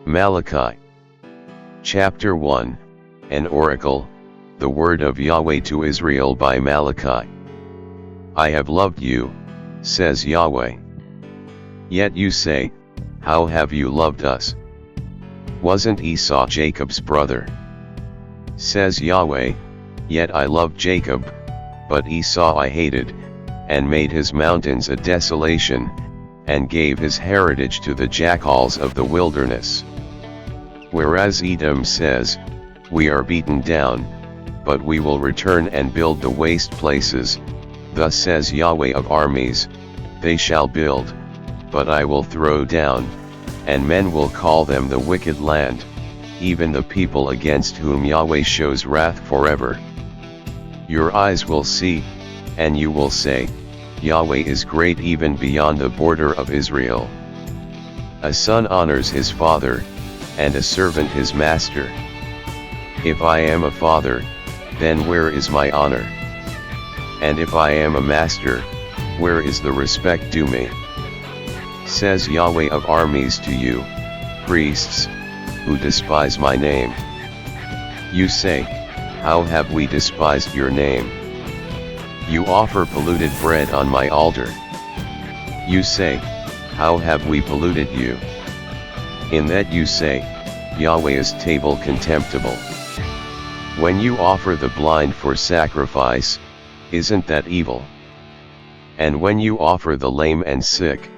Malachi. Chapter 1, An Oracle, the word of Yahweh to Israel by Malachi. I have loved you, says Yahweh. Yet you say, how have you loved us? Wasn't Esau Jacob's brother? Says Yahweh, yet I loved Jacob, but Esau I hated, and made his mountains a desolation, and gave his heritage to the jackals of the wilderness. Whereas Edom says, we are beaten down, but we will return and build the waste places, thus says Yahweh of armies, they shall build, but I will throw down, and men will call them the wicked land, even the people against whom Yahweh shows wrath forever. Your eyes will see, and you will say, Yahweh is great even beyond the border of Israel. A son honors his father, and a servant his master. If I am a father, then where is my honor? And if I am a master, where is the respect due me? Says Yahweh of armies to you, priests, who despise my name. You say, how have we despised your name? You offer polluted bread on my altar. You say, how have we polluted you? In that you say, Yahweh is table contemptible. When you offer the blind for sacrifice, isn't that evil? And when you offer the lame and sick,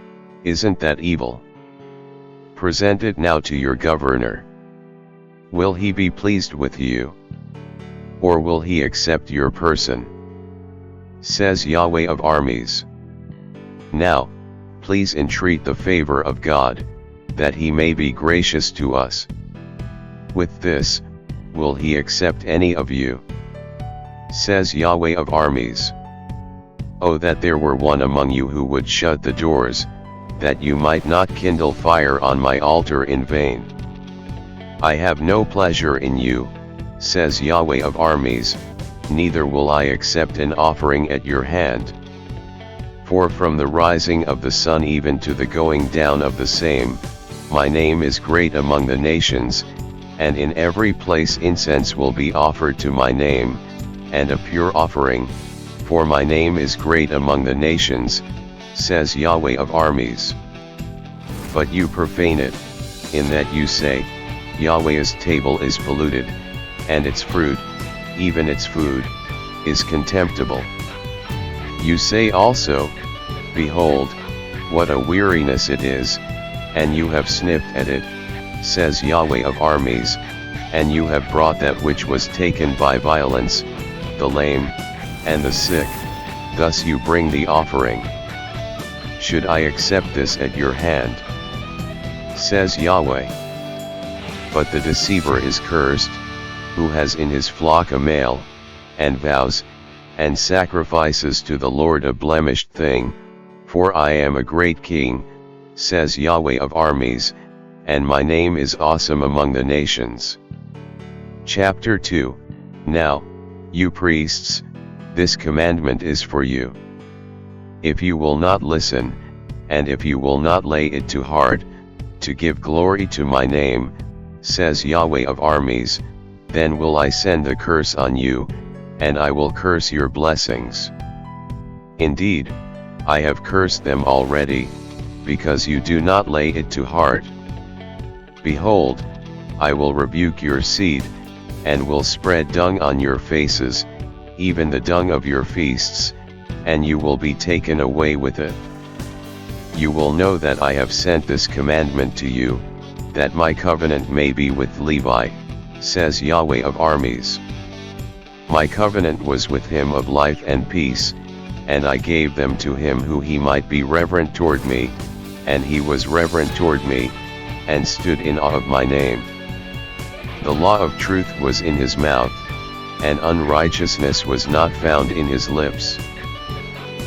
isn't that evil? Present it now to your governor. Will he be pleased with you? Or will he accept your person? Says Yahweh of armies. Now, please entreat the favor of God, that he may be gracious to us. With this, will he accept any of you? Says Yahweh of armies. Oh, that there were one among you who would shut the doors, that you might not kindle fire on my altar in vain. I have no pleasure in you, says Yahweh of armies, neither will I accept an offering at your hand. For from the rising of the sun even to the going down of the same, my name is great among the nations, and in every place incense will be offered to my name, and a pure offering, for my name is great among the nations, says Yahweh of armies. But you profane it, in that you say, Yahweh's table is polluted, and its fruit, even its food, is contemptible. You say also, behold, what a weariness it is, and you have sniffed at it, says Yahweh of armies, and you have brought that which was taken by violence, the lame, and the sick, thus you bring the offering. Should I accept this at your hand? Says Yahweh. But the deceiver is cursed, who has in his flock a male, and vows, and sacrifices to the Lord a blemished thing, for I am a great king, says Yahweh of armies, and my name is awesome among the nations. Chapter 2, Now, you priests, this commandment is for you. If you will not listen, and if you will not lay it to heart, to give glory to my name, says Yahweh of armies, then will I send the curse on you, and I will curse your blessings. Indeed, I have cursed them already, because you do not lay it to heart. Behold, I will rebuke your seed, and will spread dung on your faces, even the dung of your feasts, and you will be taken away with it. You will know that I have sent this commandment to you, that my covenant may be with Levi, says Yahweh of armies. My covenant was with him of life and peace, and I gave them to him who he might be reverent toward me, and he was reverent toward me, and stood in awe of my name. The law of truth was in his mouth, and unrighteousness was not found in his lips.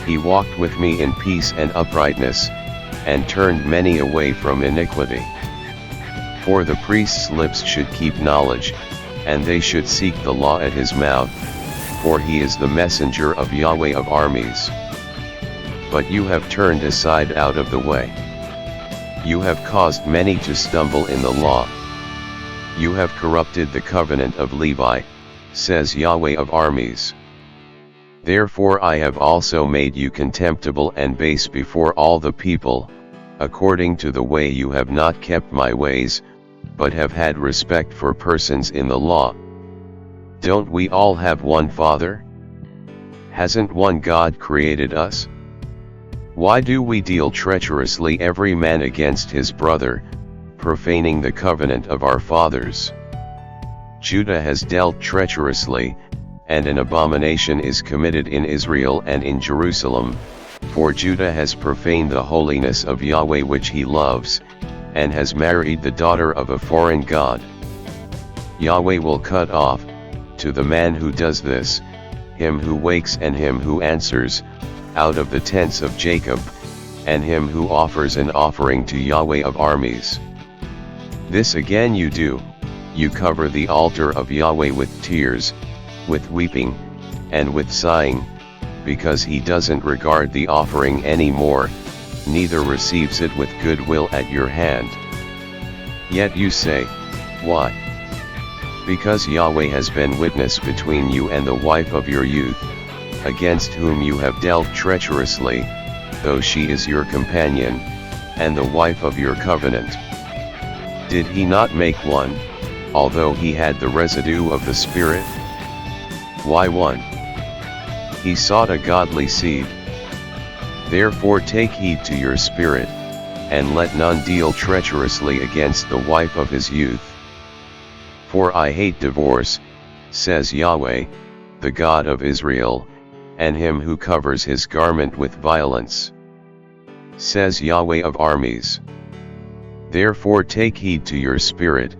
He walked with me in peace and uprightness, and turned many away from iniquity. For the priest's lips should keep knowledge, and they should seek the law at his mouth, for he is the messenger of Yahweh of armies. But you have turned aside out of the way. You have caused many to stumble in the law. You have corrupted the covenant of Levi, says Yahweh of armies. Therefore I have also made you contemptible and base before all the people, according to the way you have not kept my ways, but have had respect for persons in the law. Don't we all have one Father? Hasn't one God created us? Why do we deal treacherously every man against his brother, profaning the covenant of our fathers? Judah has dealt treacherously, and an abomination is committed in Israel and in Jerusalem, for Judah has profaned the holiness of Yahweh which he loves, and has married the daughter of a foreign god. Yahweh will cut off, to the man who does this, him who wakes and him who answers, out of the tents of Jacob, and him who offers an offering to Yahweh of armies. This again you do, you cover the altar of Yahweh with tears, with weeping, and with sighing, because he doesn't regard the offering any more, neither receives it with good will at your hand. Yet you say, why? Because Yahweh has been witness between you and the wife of your youth, against whom you have dealt treacherously, though she is your companion, and the wife of your covenant. Did he not make one, although he had the residue of the Spirit? Why one? He sought a godly seed. Therefore take heed to your spirit, and let none deal treacherously against the wife of his youth. For I hate divorce, says Yahweh, the God of Israel, and him who covers his garment with violence, says Yahweh of armies. Therefore take heed to your spirit,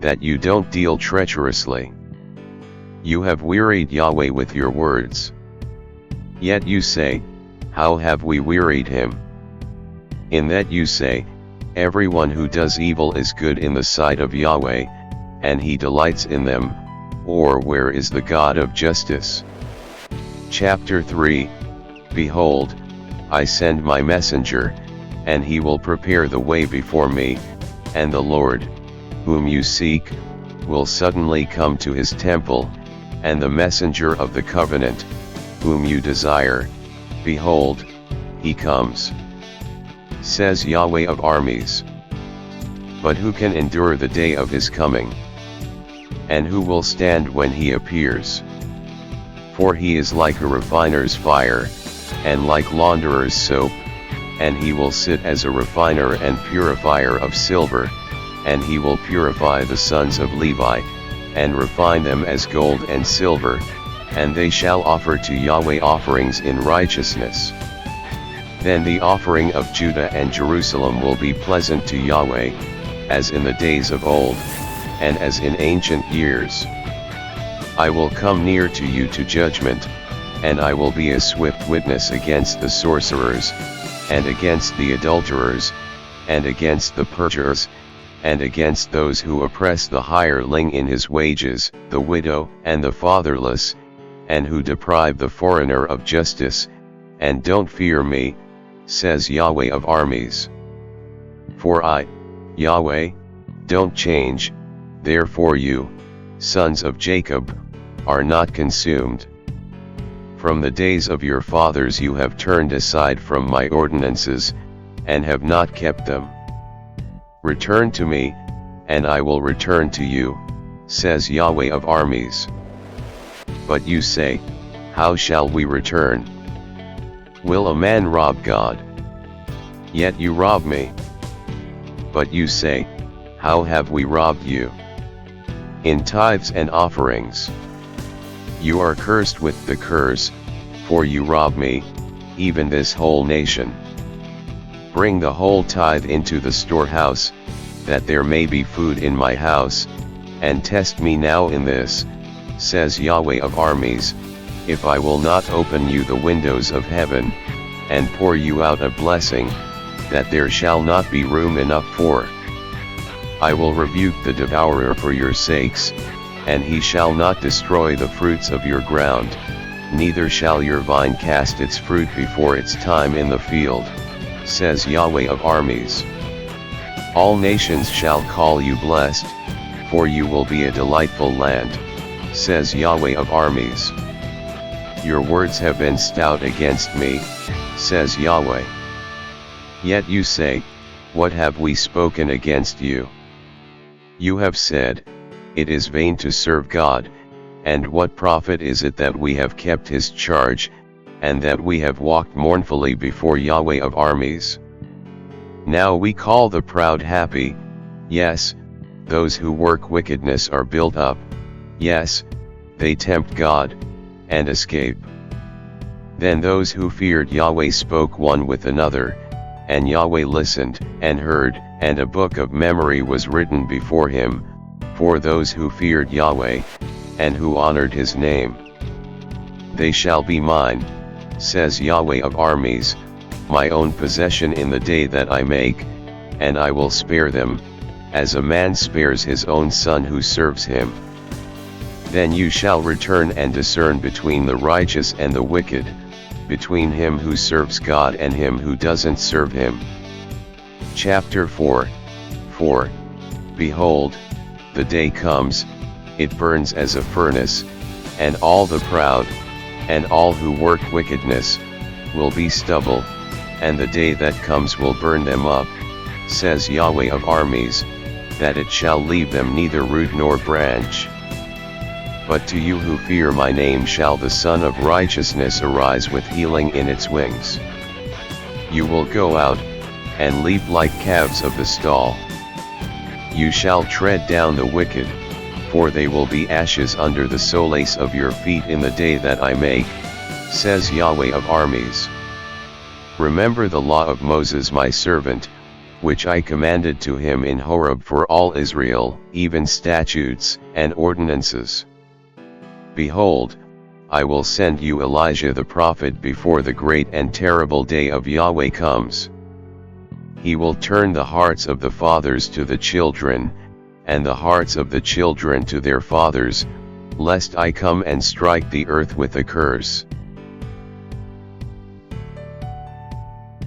that you don't deal treacherously. You have wearied Yahweh with your words. Yet you say, how have we wearied him? In that you say, everyone who does evil is good in the sight of Yahweh, and he delights in them, or where is the God of justice? Chapter 3, Behold, I send my messenger, and he will prepare the way before me, and the Lord, whom you seek, will suddenly come to his temple, and the messenger of the covenant, whom you desire, behold, he comes, says Yahweh of armies. But who can endure the day of his coming? And who will stand when he appears? For he is like a refiner's fire, and like launderer's soap, and he will sit as a refiner and purifier of silver, and he will purify the sons of Levi, and refine them as gold and silver, and they shall offer to Yahweh offerings in righteousness. Then the offering of Judah and Jerusalem will be pleasant to Yahweh, as in the days of old, and as in ancient years. I will come near to you to judgment, and I will be a swift witness against the sorcerers, and against the adulterers, and against the perjurers, and against those who oppress the hireling in his wages, the widow and the fatherless, and who deprive the foreigner of justice, and don't fear me, says Yahweh of armies. For I, Yahweh, don't change, therefore you, sons of Jacob, are not consumed. From the days of your fathers you have turned aside from my ordinances, and have not kept them. Return to me, and I will return to you, says Yahweh of armies. But you say, how shall we return? Will a man rob God? Yet you rob me. But you say, how have we robbed you? In tithes and offerings. You are cursed with the curse, for you rob me, even this whole nation. Bring the whole tithe into the storehouse, that there may be food in my house, and test me now in this, says Yahweh of armies, if I will not open you the windows of heaven, and pour you out a blessing, that there shall not be room enough for. I will rebuke the devourer for your sakes, and he shall not destroy the fruits of your ground, neither shall your vine cast its fruit before its time in the field, says Yahweh of armies. All nations shall call you blessed, for you will be a delightful land, says Yahweh of armies. Your words have been stout against me, says Yahweh. Yet you say, what have we spoken against you? You have said, it is vain to serve God, and what profit is it that we have kept his charge, and that we have walked mournfully before Yahweh of armies? Now we call the proud happy, yes, those who work wickedness are built up, yes, they tempt God, and escape. Then those who feared Yahweh spoke one with another, and Yahweh listened, and heard, and a book of memory was written before him, for those who feared Yahweh, and who honored his name. They shall be mine, says Yahweh of armies, my own possession in the day that I make, and I will spare them, as a man spares his own son who serves him. Then you shall return and discern between the righteous and the wicked, between him who serves God and him who doesn't serve him. Chapter 4. Behold, the day comes, it burns as a furnace, and all the proud, and all who work wickedness, will be stubble, and the day that comes will burn them up, says Yahweh of armies, that it shall leave them neither root nor branch. But to you who fear my name shall the Son of Righteousness arise with healing in its wings. You will go out, and leap like calves of the stall. You shall tread down the wicked, for they will be ashes under the soles of your feet in the day that I make, says Yahweh of armies. Remember the law of Moses my servant, which I commanded to him in Horeb for all Israel, even statutes and ordinances. Behold, I will send you Elijah the prophet before the great and terrible day of Yahweh comes. He will turn the hearts of the fathers to the children, and the hearts of the children to their fathers, lest I come and strike the earth with a curse.